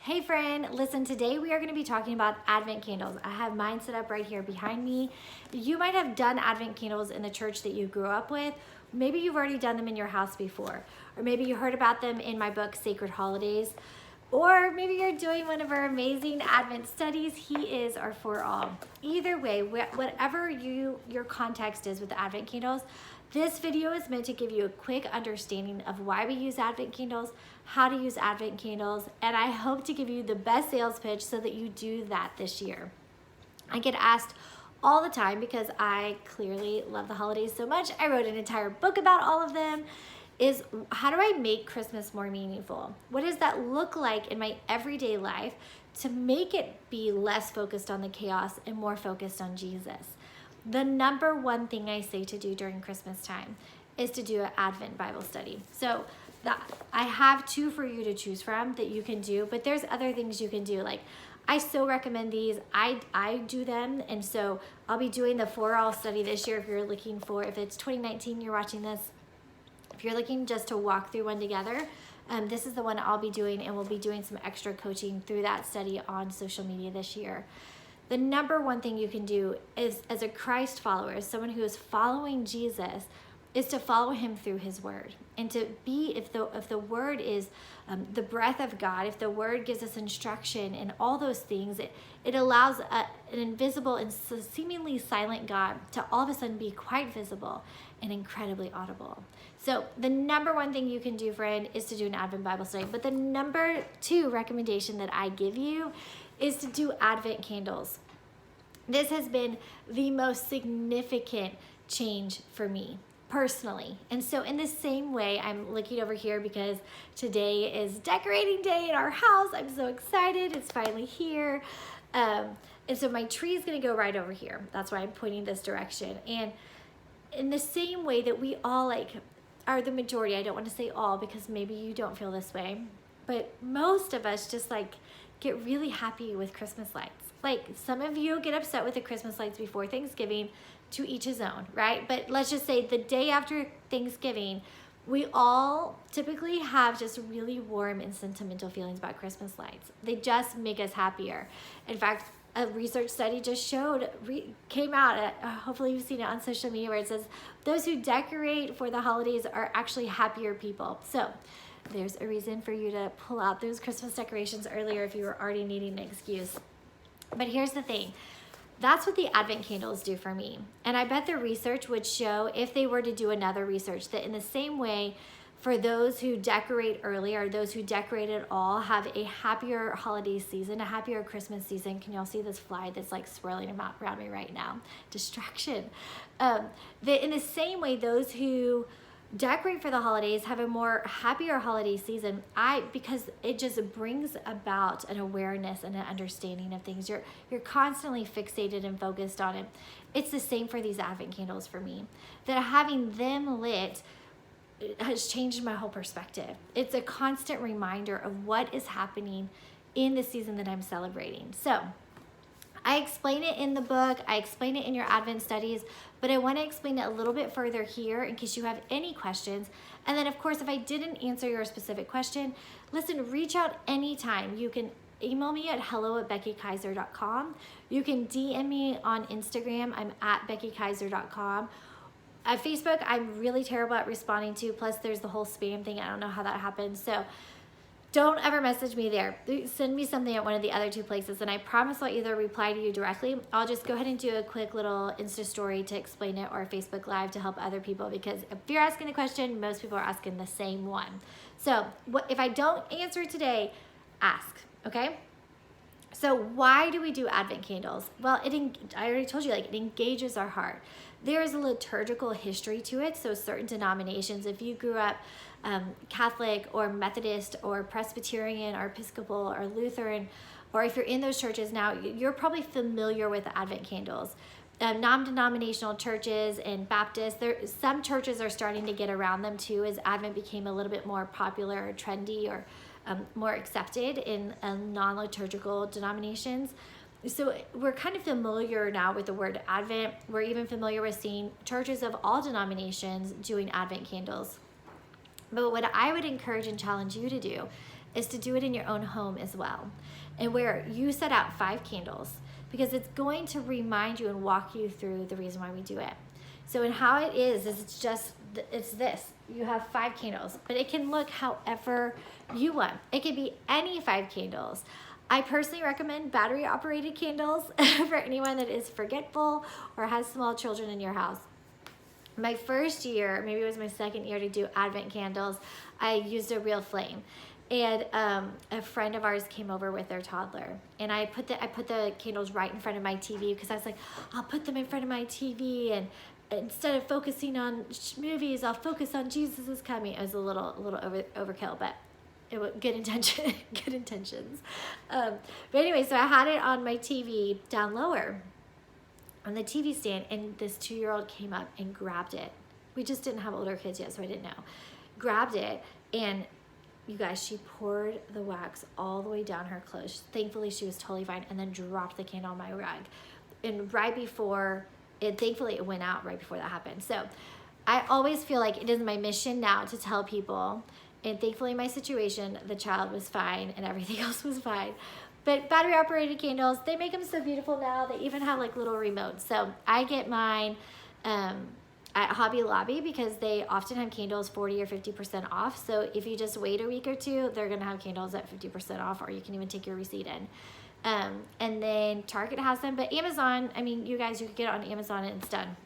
Hey friend, listen, today we are going to be talking about Advent candles. I have mine set up right here behind me. You might have done Advent candles in the church that you grew up with. Maybe you've already done them in your house before, or maybe you heard about them in my book, Sacred Holidays, or maybe you're doing one of our amazing Advent studies. He is our for all. Either way, whatever your context is with the Advent candles, this video is meant to give you a quick understanding of why we use Advent candles, how to use Advent candles, and I hope to give you the best sales pitch so that you do that this year. I get asked all the time because I clearly love the holidays so much. I wrote an entire book about all of them. Is how do I make Christmas more meaningful? What does that look like in my everyday life to make it be less focused on the chaos and more focused on Jesus? The number one thing I say to do during Christmas time is to do an Advent Bible study. So I have two for you to choose from that you can do, but there's other things you can do. Like, I so recommend these. I do them, and so I'll be doing the For All study this year. If you're looking for, if it's 2019 you're watching this, if you're looking just to walk through one together, this is the one I'll be doing, and we'll be doing some extra coaching through that study on social media this year. The number one thing you can do is, as a Christ follower, as someone who is following Jesus, is to follow him through his word, and to be, if the word is the breath of God, if the word gives us instruction and all those things, it allows an invisible and seemingly silent God to all of a sudden be quite visible and incredibly audible. So the number one thing you can do, friend, is to do an Advent Bible study. But the number two recommendation that I give you is to do Advent candles. This has been the most significant change for me personally. And so in the same way, I'm looking over here because today is decorating day in our house. I'm so excited. It's finally here. And so my tree is going to go right over here. That's why I'm pointing this direction. And in the same way that we all are the majority, I don't want to say all because maybe you don't feel this way, but most of us just get really happy with Christmas lights. Like, some of you get upset with the Christmas lights before Thanksgiving, to each his own, right? But let's just say the day after Thanksgiving, we all typically have just really warm and sentimental feelings about Christmas lights. They just make us happier. In fact, a research study just came out, hopefully you've seen it on social media, where it says those who decorate for the holidays are actually happier people. So there's a reason for you to pull out those Christmas decorations earlier if you were already needing an excuse. But here's the thing. That's what the Advent candles do for me. And I bet the research would show, if they were to do another research, that in the same way, for those who decorate early or those who decorate at all, have a happier holiday season, a happier Christmas season. Can y'all see this fly that's swirling around me right now? Distraction. That in the same way, those who decorate for the holidays have a more happier holiday season, because it just brings about an awareness and an understanding of things. You're constantly fixated and focused on it. It's the same for these Advent candles for me. That having them lit has changed my whole perspective. It's a constant reminder of what is happening in the season that I'm celebrating. So I explain it in the book, I explain it in your Advent studies, but I want to explain it a little bit further here in case you have any questions. And then, of course, if I didn't answer your specific question, listen, reach out anytime. You can email me at hello@beckykiser.com. You can DM me on Instagram. I'm at beckykiser.com. At Facebook, I'm really terrible at responding to, plus there's the whole spam thing. I don't know how that happens. So don't ever message me there. Send me something at one of the other two places, and I promise I'll either reply to you directly. I'll just go ahead and do a quick little Insta story to explain it, or a Facebook Live to help other people, because if you're asking a question, most people are asking the same one. So if I don't answer today, ask, okay? So why do we do Advent candles? Well, I already told you, it engages our heart. There is a liturgical history to it. So certain denominations, if you grew up Catholic or Methodist or Presbyterian or Episcopal or Lutheran, or if you're in those churches now, you're probably familiar with the Advent candles. Non-denominational churches and Baptists, some churches are starting to get around them too, as Advent became a little bit more popular or trendy, or more accepted in non-liturgical denominations. So we're kind of familiar now with the word Advent. We're even familiar with seeing churches of all denominations doing Advent candles. But what I would encourage and challenge you to do is to do it in your own home as well. And where you set out 5 candles, because it's going to remind you and walk you through the reason why we do it. So in how it is it's this. You have 5 candles, but it can look however you want. It could be any 5 candles. I personally recommend battery operated candles for anyone that is forgetful or has small children in your house. My first year, maybe it was my second year to do Advent candles, I used a real flame. And a friend of ours came over with their toddler, and I put the candles right in front of my TV, because I was like, I'll put them in front of my TV, and instead of focusing on movies, I'll focus on Jesus is coming. It was a little overkill, but it was good intention, good intentions. But anyway, so I had it on my TV down lower on the TV stand, and this 2-year-old came up and grabbed it. We just didn't have older kids yet, so I didn't know. Grabbed it, and you guys, she poured the wax all the way down her clothes. Thankfully, she was totally fine, and then dropped the candle on my rug. And thankfully it went out right before that happened. So I always feel like it is my mission now to tell people, and thankfully in my situation, the child was fine and everything else was fine. But battery operated candles, they make them so beautiful now. They even have like little remotes. So I get mine at Hobby Lobby, because they often have candles 40 or 50% off. So if you just wait a week or two, they're gonna have candles at 50% off, or you can even take your receipt in. And then Target has them, but Amazon, I mean, you guys, you could get it on Amazon and it's done.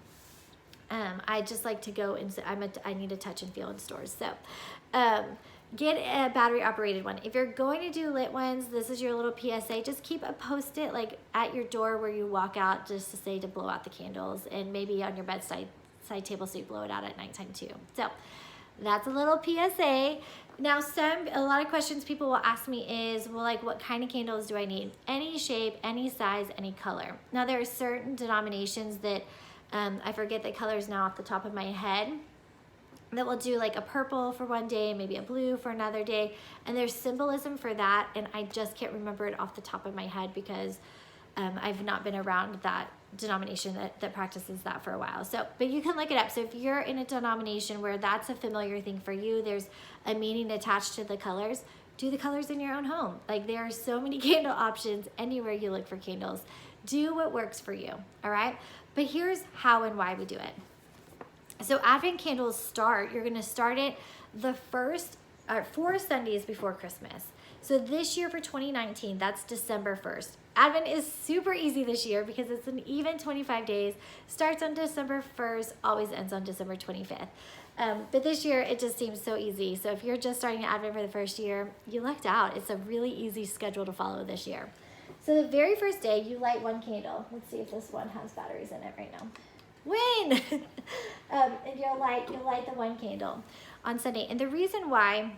I just like to go and I need to touch and feel in stores. So get a battery operated one. If you're going to do lit ones, this is your little PSA. Just keep a Post-it like at your door where you walk out, just to say to blow out the candles, and maybe on your bedside side table so you blow it out at nighttime too. So that's a little PSA. Now, a lot of questions people will ask me is, well, like, what kind of candles do I need? Any shape, any size, any color. Now, there are certain denominations that I forget the colors now off the top of my head, that will do like a purple for one day, maybe a blue for another day, and there's symbolism for that, and I just can't remember it off the top of my head, because I've not been around that denomination that practices that for a while. So, but you can look it up. So if you're in a denomination where that's a familiar thing for you, there's a meaning attached to the colors, do the colors in your own home. Like, there are so many candle options anywhere you look for candles. Do what works for you, all right? But here's how and why we do it. So Advent candles you're gonna start it the first 4 Sundays before Christmas. So this year for 2019, that's December 1st. Advent is super easy this year because it's an even 25 days, starts on December 1st, always ends on December 25th. But this year, it just seems so easy. So if you're just starting Advent for the first year, you lucked out. It's a really easy schedule to follow this year. So the very first day, you light 1 candle. Let's see if this one has batteries in it right now. Win! And you'll light the 1 candle on Sunday. And the reason why,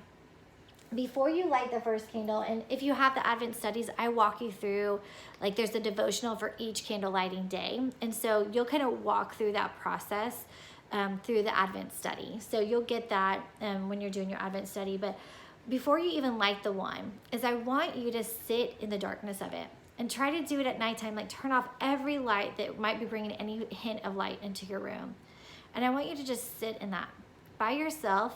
before you light the first candle, and if you have the Advent studies, I walk you through, like, there's a devotional for each candle lighting day. And so you'll kind of walk through that process through the Advent study. So you'll get that when you're doing your Advent study. But before you even light the one, is I want you to sit in the darkness of it and try to do it at nighttime. Like, turn off every light that might be bringing any hint of light into your room. And I want you to just sit in that by yourself.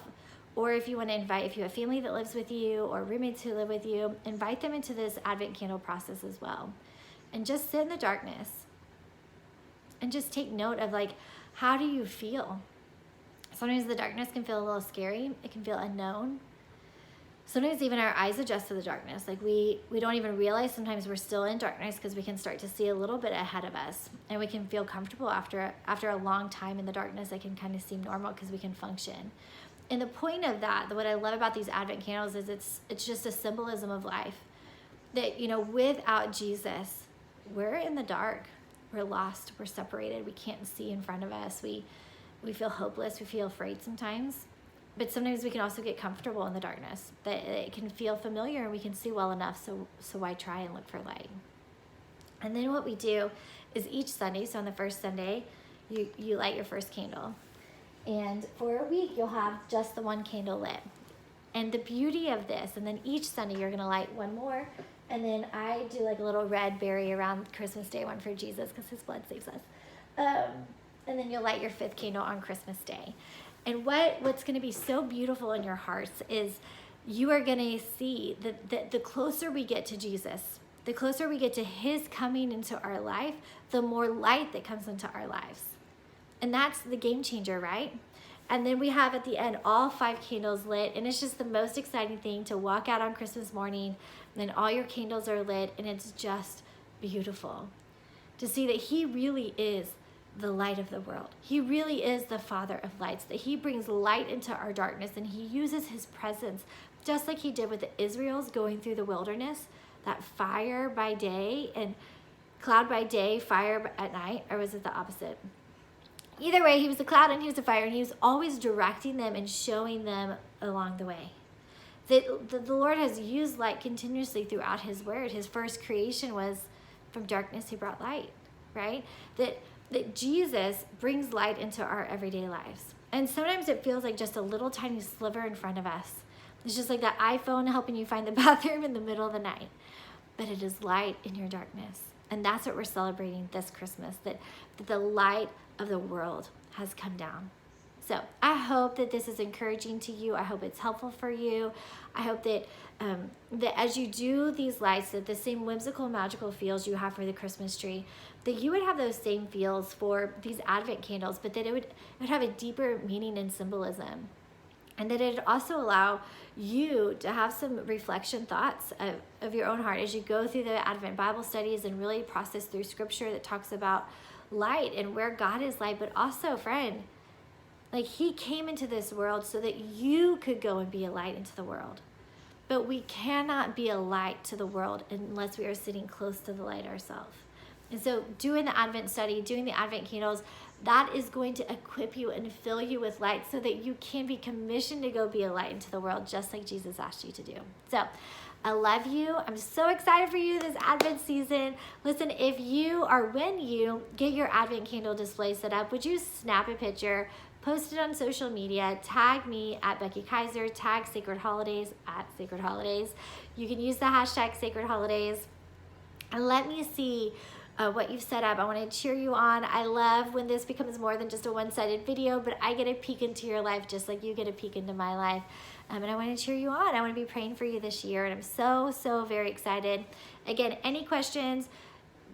Or if you want to invite, if you have family that lives with you or roommates who live with you, invite them into this Advent candle process as well. And just sit in the darkness and just take note of, like, how do you feel? Sometimes the darkness can feel a little scary. It can feel unknown. Sometimes even our eyes adjust to the darkness. Like, we don't even realize sometimes we're still in darkness, because we can start to see a little bit ahead of us, and we can feel comfortable after a long time in the darkness. It can kind of seem normal because we can function. And the point of that, what I love about these Advent candles, is it's just a symbolism of life. That, you know, without Jesus, we're in the dark. We're lost. We're separated. We can't see in front of us. We feel hopeless. We feel afraid sometimes. But sometimes we can also get comfortable in the darkness. That it can feel familiar and we can see well enough, so why try and look for light? And then what we do is each Sunday, so on the first Sunday, you light your first candle. And for a week, you'll have just the 1 candle lit. And the beauty of this, and then each Sunday you're gonna light 1 more, and then I do like a little red berry around Christmas Day, one for Jesus, because his blood saves us. And then you'll light your 5th candle on Christmas Day. And what's gonna be so beautiful in your hearts is you are going to see that the closer we get to Jesus, the closer we get to his coming into our life, the more light that comes into our lives. And that's the game changer, right? And then we have at the end all 5 candles lit, and it's just the most exciting thing to walk out on Christmas morning and all your candles are lit, and it's just beautiful to see that he really is the light of the world. He really is the Father of lights, that he brings light into our darkness, and he uses his presence just like he did with the Israels going through the wilderness, that fire by day and cloud by day, fire at night, or was it the opposite? Either way, he was the cloud and he was the fire, and he was always directing them and showing them along the way. That the Lord has used light continuously throughout his word. His first creation was from darkness, he brought light, right? That Jesus brings light into our everyday lives. And sometimes it feels like just a little tiny sliver in front of us. It's just like that iPhone helping you find the bathroom in the middle of the night. But it is light in your darkness. And that's what we're celebrating this Christmas, that the light of the world has come down. So I hope that this is encouraging to you. I hope it's helpful for you. I hope that that as you do these lights, that the same whimsical, magical feels you have for the Christmas tree, that you would have those same feels for these Advent candles, but that it would have a deeper meaning and symbolism. And that it would also allow you to have some reflection thoughts of your own heart as you go through the Advent Bible studies and really process through scripture that talks about light and where God is light. But also, friend, like he came into this world so that you could go and be a light into the world. But we cannot be a light to the world unless we are sitting close to the light ourselves. And so doing the Advent study, doing the Advent candles, that is going to equip you and fill you with light so that you can be commissioned to go be a light into the world, just like Jesus asked you to do. So I love you. I'm so excited for you this Advent season. Listen, if you or when you get your Advent candle display set up, would you snap a picture, post it on social media, tag me at Becky Kiser, tag Sacred Holidays at Sacred Holidays. You can use the hashtag Sacred Holidays, and let me see what you've set up. I want to cheer you on. I love when this becomes more than just a one-sided video, but I get a peek into your life just like you get a peek into my life. And I want to cheer you on. I want to be praying for you this year, and I'm so very excited. Again, any questions,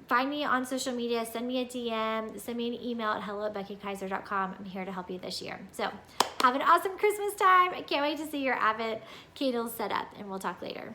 find me on social media, send me a DM, send me an email at hello@beckykiser.com. I'm here to help you this year. So have an awesome Christmas time. I can't wait to see your Advent candles set up, and we'll talk later.